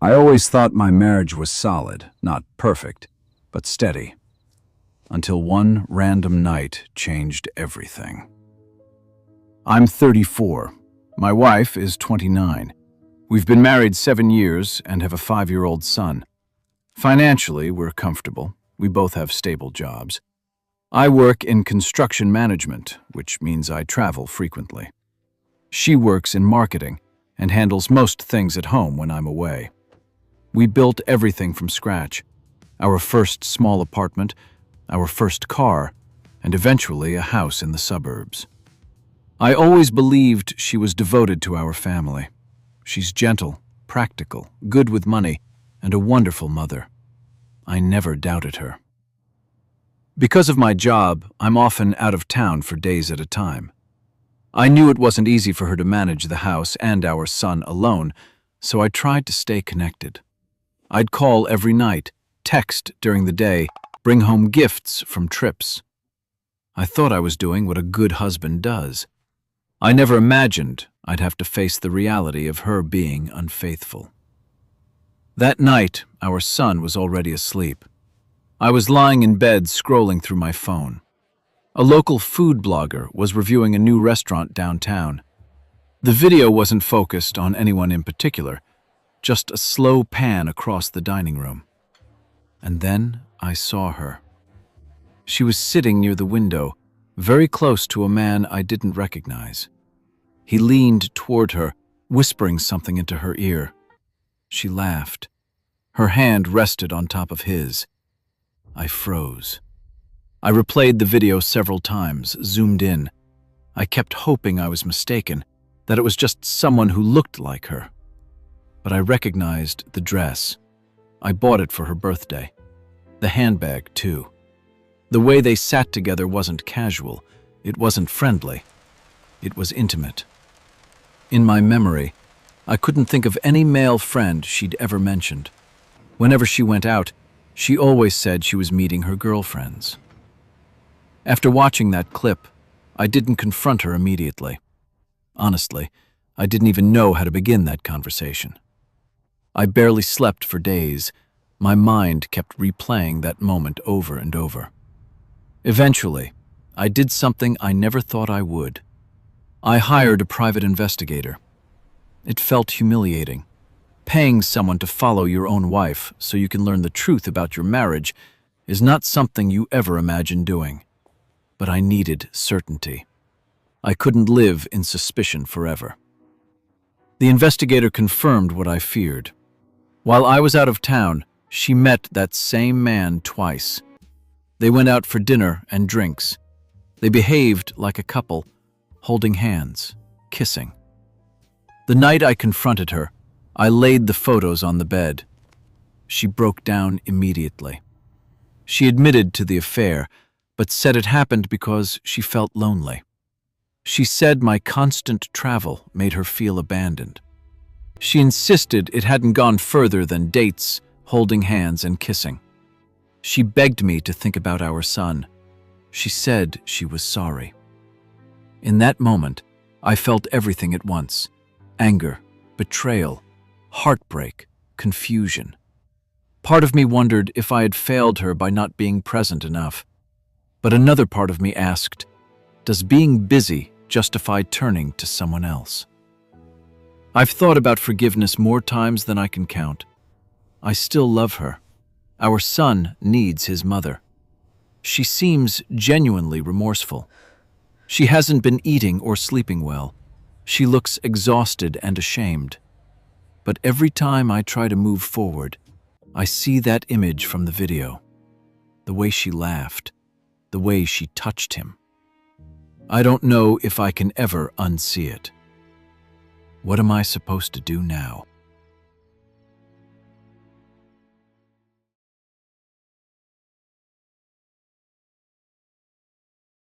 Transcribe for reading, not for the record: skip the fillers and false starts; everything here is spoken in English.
I always thought my marriage was solid, not perfect, but steady, until one random night changed everything. I'm 34. My wife is 29. We've been married 7 years and have a 5-year-old son. Financially, we're comfortable. We both have stable jobs. I work in construction management, which means I travel frequently. She works in marketing and handles most things at home when I'm away. We built everything from scratch: our first small apartment, our first car, and eventually a house in the suburbs. I always believed she was devoted to our family. She's gentle, practical, good with money, and a wonderful mother. I never doubted her. Because of my job, I'm often out of town for days at a time. I knew it wasn't easy for her to manage the house and our son alone, so I tried to stay connected. I'd call every night, text during the day, bring home gifts from trips. I thought I was doing what a good husband does. I never imagined I'd have to face the reality of her being unfaithful. That night, our son was already asleep. I was lying in bed scrolling through my phone. A local food blogger was reviewing a new restaurant downtown. The video wasn't focused on anyone in particular, just a slow pan across the dining room. And then I saw her. She was sitting near the window, very close to a man I didn't recognize. He leaned toward her, whispering something into her ear. She laughed. Her hand rested on top of his. I froze. I replayed the video several times, zoomed in. I kept hoping I was mistaken, that it was just someone who looked like her. But I recognized the dress. I bought it for her birthday. The handbag, too. The way they sat together wasn't casual. It wasn't friendly. It was intimate. In my memory, I couldn't think of any male friend she'd ever mentioned. Whenever she went out, she always said she was meeting her girlfriends. After watching that clip, I didn't confront her immediately. Honestly, I didn't even know how to begin that conversation. I barely slept for days. My mind kept replaying that moment over and over. Eventually, I did something I never thought I would. I hired a private investigator. It felt humiliating. Paying someone to follow your own wife so you can learn the truth about your marriage is not something you ever imagine doing. But I needed certainty. I couldn't live in suspicion forever. The investigator confirmed what I feared. While I was out of town, she met that same man twice. They went out for dinner and drinks. They behaved like a couple, holding hands, kissing. The night I confronted her, I laid the photos on the bed. She broke down immediately. She admitted to the affair, but said it happened because she felt lonely. She said my constant travel made her feel abandoned. She insisted it hadn't gone further than dates, holding hands and kissing. She begged me to think about our son. She said she was sorry. In that moment, I felt everything at once: anger, betrayal, heartbreak, confusion. Part of me wondered if I had failed her by not being present enough. But another part of me asked, does being busy justify turning to someone else? I've thought about forgiveness more times than I can count. I still love her. Our son needs his mother. She seems genuinely remorseful. She hasn't been eating or sleeping well. She looks exhausted and ashamed. But every time I try to move forward, I see that image from the video. The way she laughed, the way she touched him. I don't know if I can ever unsee it. What am I supposed to do now?